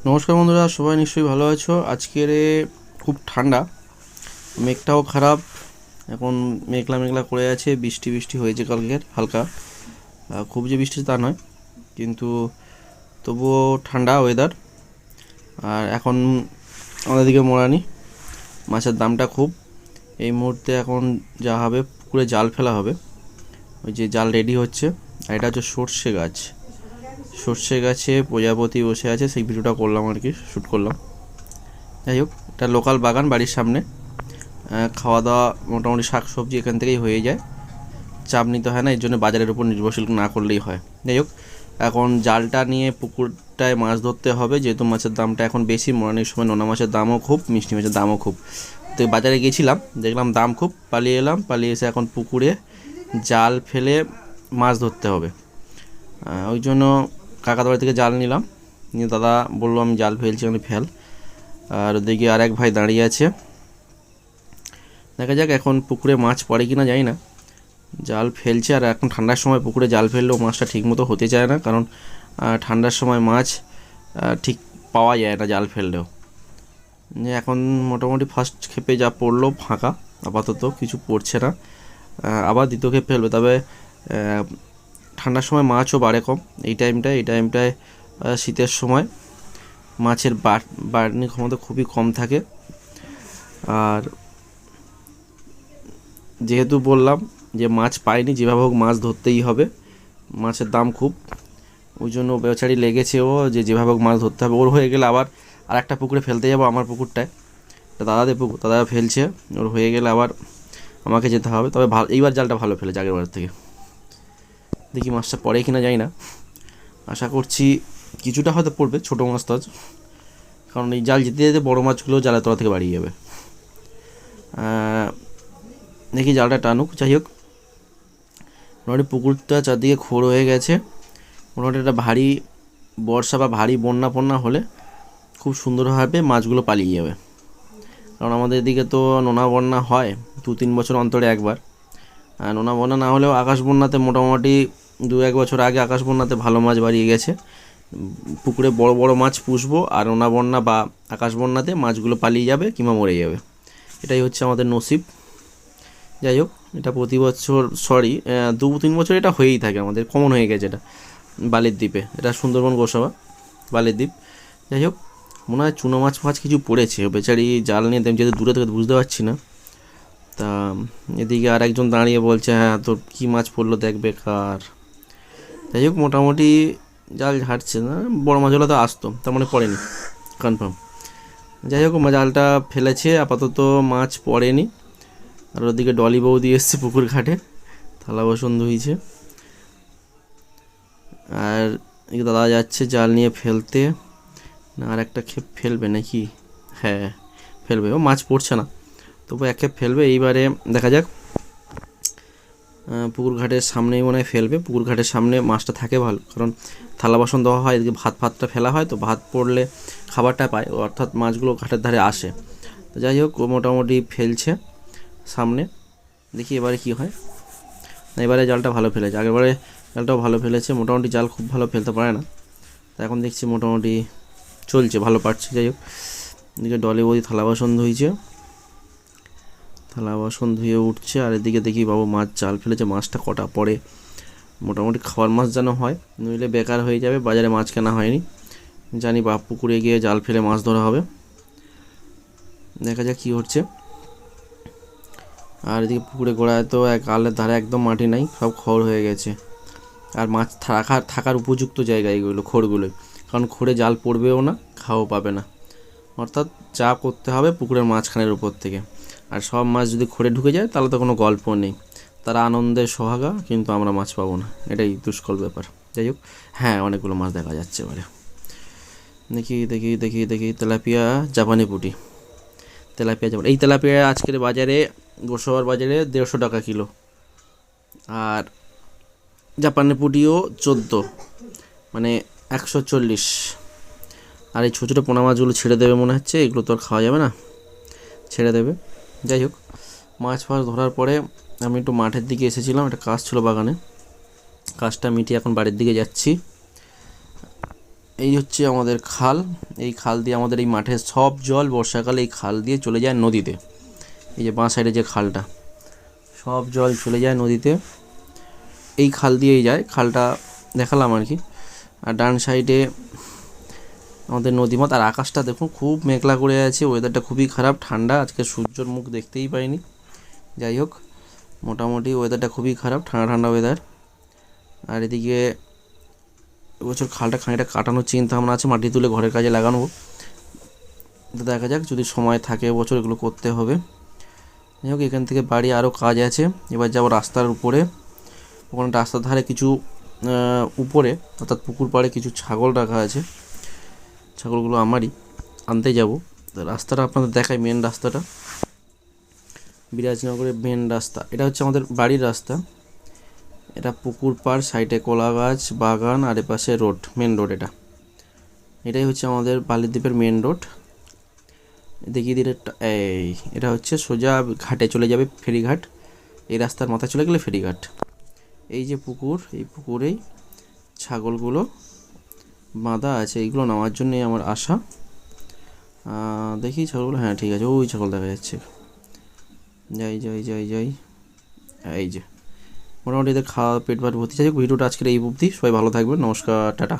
নমস্কার বন্ধুরা, সবাই নিশ্চয়ই ভালো আছো। আজকের খুব ঠান্ডা, মেঘটাও খারাপ। এখন মেঘলা মেঘলা করে আছে, বৃষ্টি বৃষ্টি হয়েছে কালকের হালকা। খুব যে বৃষ্টি তা নয়, কিন্তু তবুও ঠান্ডা ওয়েদার। আর এখন আমাদের দিকে মরানি মাছের দামটা খুব। এই মুহূর্তে এখন যা হবে, পুকুরে জাল ফেলা হবে। ওই যে জাল রেডি হচ্ছে। আর এটা হচ্ছে সর্ষে গাছ। সর্ষে গাছে প্রজাপতি বসে আছে, সেই ভিডিওটা করলাম আর কি, শ্যুট করলাম। যাই হোক, এটা লোকাল বাগান বাড়ির সামনে। খাওয়া দাওয়া মোটামুটি শাক সবজি এখান থেকেই হয়ে যায়, চাপ নিতে হয় না। এর জন্য বাজারের উপর নির্ভরশীল না করলেই হয়। যাই হোক, এখন জালটা নিয়ে পুকুরটায় মাছ ধরতে হবে, যেহেতু মাছের দামটা এখন বেশি। মরানির সময় নোনা মাছের দামও খুব, মিষ্টি মাছের দামও খুব। তো বাজারে গেছিলাম, দেখলাম দাম খুব, পালিয়ে এলাম। পালিয়ে এসে এখন পুকুরে জাল ফেলে মাছ ধরতে হবে। ওই জন্য কাকা বাড়ি থেকে জাল নিলাম, নিয়ে দাদা বললো আমি জাল ফেলছি, আমি ফেল। আর ওদিকে আরেক ভাই দাঁড়িয়ে আছে। দেখা যাক এখন পুকুরে মাছ পড়ে কিনা, জানি না। জাল ফেলছে, আর এখন ঠান্ডার সময় পুকুরে জাল ফেললেও মাছটা ঠিকমতো হতে চায় না, কারণ ঠান্ডার সময় মাছ ঠিক পাওয়া যায় না জাল ফেললেও। এখন মোটামুটি ফার্স্ট ক্ষেপে যা পড়লো ফাঁকা, আপাতত কিছু পড়ছে না। আবার দ্বিতীয় ক্ষেপ ফেলবে, তবে ঠান্ডার সময় মাছও বাড়ে কম। এই টাইমটায় শীতের সময় মাছের বাড়নি ক্ষমতা খুবই কম থাকে। আর যেহেতু বললাম যে মাছ পাইনি, যেভাবে হোক মাছ ধরতেই হবে, মাছের দাম খুব। ওই জন্য বেচারি লেগেছে ও, যে যেভাবে হোক মাছ ধরতে হবে। ওর হয়ে গেলে আবার আর একটা পুকুরে ফেলতে যাবো, আমার পুকুরটায়। দাদাদের পুকুর, দাদা ফেলছে। ওর হয়ে গেলে আবার আমাকে যেতে হবে। তবে এইবার জালটা ভালো ফেলেছে আগের বার থেকে। দেখি মাছটা পড়ে কিনা, যাই না। আশা করছি কিছুটা হয়তো পড়বে, ছোটো মাছ তো আজ, কারণ এই জাল যেতে যেতে বড়ো মাছগুলো জালের তলা থেকে বাড়িয়ে যাবে। দেখি জালটা টানুক। যাই হোক, মোটামুটি পুকুরটা চারদিকে খোঁড় হয়ে গেছে। মোটামুটি একটা ভারী বর্ষা বা ভারী বন্যা ফন্যা হলে খুব সুন্দরভাবে মাছগুলো পালিয়ে যাবে। কারণ আমাদের এদিকে তো নোনা বন্যা হয় 2-3 বছর অন্তরে একবার। আর নোনা বন্যা না হলেও আকাশ বন্যাতে মোটামুটি 2-1 বছর আগে আকাশ বন্যাতে ভালো মাছ বাড়িয়ে গেছে। পুকুরে বড় বড় মাছ পুষবো, আর নোনা বন্যা বা আকাশ বন্যাতে মাছগুলো পালিয়ে যাবে কিংবা মরে যাবে। এটাই হচ্ছে আমাদের নসিব। যাই হোক, এটা প্রতি বছর, 2-3 বছর এটা হয়েই থাকে, আমাদের কমন হয়ে গেছে এটা। বালির দ্বীপে, এটা সুন্দরবন গোসাবা বালির দ্বীপ। যাই হোক, মনে হয় চুনো মাছ ফাছ কিছু পড়েছে। বেচারি জাল নিয়ে দেন, যেহেতু দূরে থেকে বুঝতে পারছি না। তা এদিকে আর একজন দাঁড়িয়ে বলছে হ্যাঁ তোর কী মাছ পড়লো দেখবে কার। যাই হোক, মোটামুটি জাল ঝাড়ছে না। বড় মাছ হলে তো আসতো, তার মানে পড়েনি কনফার্ম। যাই হোক, জালটা ফেলেছে, আপাতত মাছ পড়েনি। আর ওদিকে ডলি বৌদি এসছে পুকুর ঘাটে, থালা বাসন ধুইছে। আর এদিকে দাদা যাচ্ছে জাল নিয়ে ফেলতে। না, আর একটা ক্ষেপ ফেলবে নাকি? হ্যাঁ ফেলবে। ও মাছ পড়ছে না, তবু এক ক্ষেপ ফেলবে। এইবারে দেখা যাক। পুকুর ঘাটের সামনেই মনে হয় ফেলবে। পুকুর ঘাটের সামনে মাছটা থাকে ভালো, কারণ থালা বাসন দেওয়া হয়, এদিকে ভাতটা ফেলা হয়, তো ভাত পড়লে খাবারটা পায়, অর্থাৎ মাছগুলো ঘাটের ধারে আসে। তো যাই হোক, ও মোটামুটি ফেলছে সামনে। দেখি এবারে কি হয়। না, এবারে জালটা ভালো ফেলেছে, আগেরবারে জালটাও ভালো ফেলেছে। মোটামুটি জাল খুব ভালো ফেলতে পারে না, তা এখন দেখছি মোটামুটি চলছে, ভালো পারছে। যাই হোক, এদিকে ডলি বৌদি থালা বাসন ধুইছে, থালা বাসন ধুয়ে উঠছে। আর এদিকে দেখি বাবু মাছ জাল ফেলেছে, মাছটা কটা পড়ে। মোটামুটি খাওয়ার মাছ যেন হয়, নইলে বেকার হয়ে যাবে। বাজারে মাছ কেনা হয়নি, জানি বাপ পুকুরে গিয়ে জাল ফেলে মাছ ধরা হবে। দেখা যাক কী হচ্ছে। আর এদিকে পুকুরে গোড়ায় তো এক আলের ধারে একদম মাটি নাই, সব খড় হয়ে গেছে। আর মাছ থাকার উপযুক্ত জায়গা এগুলো, খড়গুলোই। কারণ খড়ে জাল পড়বেও না, খাওয়াও পাবে না। অর্থাৎ চা করতে হবে পুকুরের মাঝখানের উপর থেকে। আর সব মাছ যদি খড়ে ঢুকে যায় তাহলে তো কোনো গল্প নেই, তারা আনন্দের সোহাগা, কিন্তু আমরা মাছ পাবো না, এটাই দুষ্কর ব্যাপার। যাই হোক, হ্যাঁ অনেকগুলো মাছ দেখা যাচ্ছে এবারে। দেখি দেখি দেখি দেখি তেলাপিয়া, জাপানি পুঁটি। তেলাপিয়া জাপানি, এই তেলাপিয়া আজকের বাজারে, গোসাবার বাজারে 150 টাকা কিলো। আর জাপানি পুঁটিও 14, মানে 140। আর এই ছোটো ছোটো পোনা মাছগুলো ছেড়ে দেবে মনে হচ্ছে, এগুলো তো আর খাওয়া যাবে না, ছেড়ে দেবে। যাই হোক, মাছ ফাছ ধরার পরে আমি একটু মাঠের দিকে এসেছিলাম, একটা কাজ ছিল বাগানে, কাজটা মিটিয়ে এখন বাড়ির দিকে যাচ্ছি। এই হচ্ছে আমাদের খাল। এই খাল দিয়ে আমাদের এই মাঠের সব জল বর্ষাকালে এই খাল দিয়ে চলে যায় নদীতে। এই যে বাঁ সাইডে যে খালটা, সব জল চলে যায় নদীতে, এই খাল দিয়েই যায়। খালটা দেখালাম আর কি। আর ডান সাইডে আমাদের নদীমাত। আর আকাশটা দেখুন খুব মেঘলা করে আছে, ওয়েদারটা খুবই খারাপ, ঠান্ডা। আজকে সূর্যর মুখ দেখতেই পাইনি। যাই হোক, মোটামুটি ওয়েদারটা খুবই খারাপ, ঠান্ডা ঠান্ডা ওয়েদার। আর এদিকে এবছর খালটা খানিকটা কাটানোর চিন্তা ভাবনা আছে, মাটি তুলে ঘরের কাজে লাগানো। তো দেখা যাক, যদি সময় থাকে এবছর এগুলো করতে হবে। যাই হোক, এখান থেকে বাড়ি আরও কাজ আছে। এবার যাবো রাস্তার উপরে। ওখানে রাস্তার ধারে কিছু উপরে অর্থাৎ পুকুর পাড়ে কিছু ছাগল রাখা আছে। ছাগলগুলো আমারই, আনতে যাব। তো রাস্তাটা আপনাদের দেখাই, মেন রাস্তাটা, বিরাজনগরের মেন রাস্তা। এটা হচ্ছে আমাদের বাড়ির রাস্তা। এটা পুকুর পাড়, সাইডে কলা গাছ, বাগান, আর এপাশে রোড, মেন রোড। এটাই হচ্ছে আমাদের বালিদ্বীপের মেন রোড। দেখিয়ে দিলে, এই এটা হচ্ছে সোজা ঘাটে চলে যাবে, ফেরিঘাট। এই রাস্তার মাথায় চলে গেলে ফেরিঘাট। এই যে পুকুর, এই পুকুরেই ছাগলগুলো বাঁধা আছে, এইগুলো নেওয়ার জন্যই আমার আশা। দেখি ছাগলগুলো, হ্যাঁ ঠিক আছে, ওই ছাগল দেখা যাচ্ছে। যাই যাই যাই যাই, এই যে মোটামুটি এদের খাওয়া পেট ভাট ভর্তি। যাই হোক, ভিডিওটা আজকের এই অবধি। সবাই ভালো থাকবেন, নমস্কার, টাটা।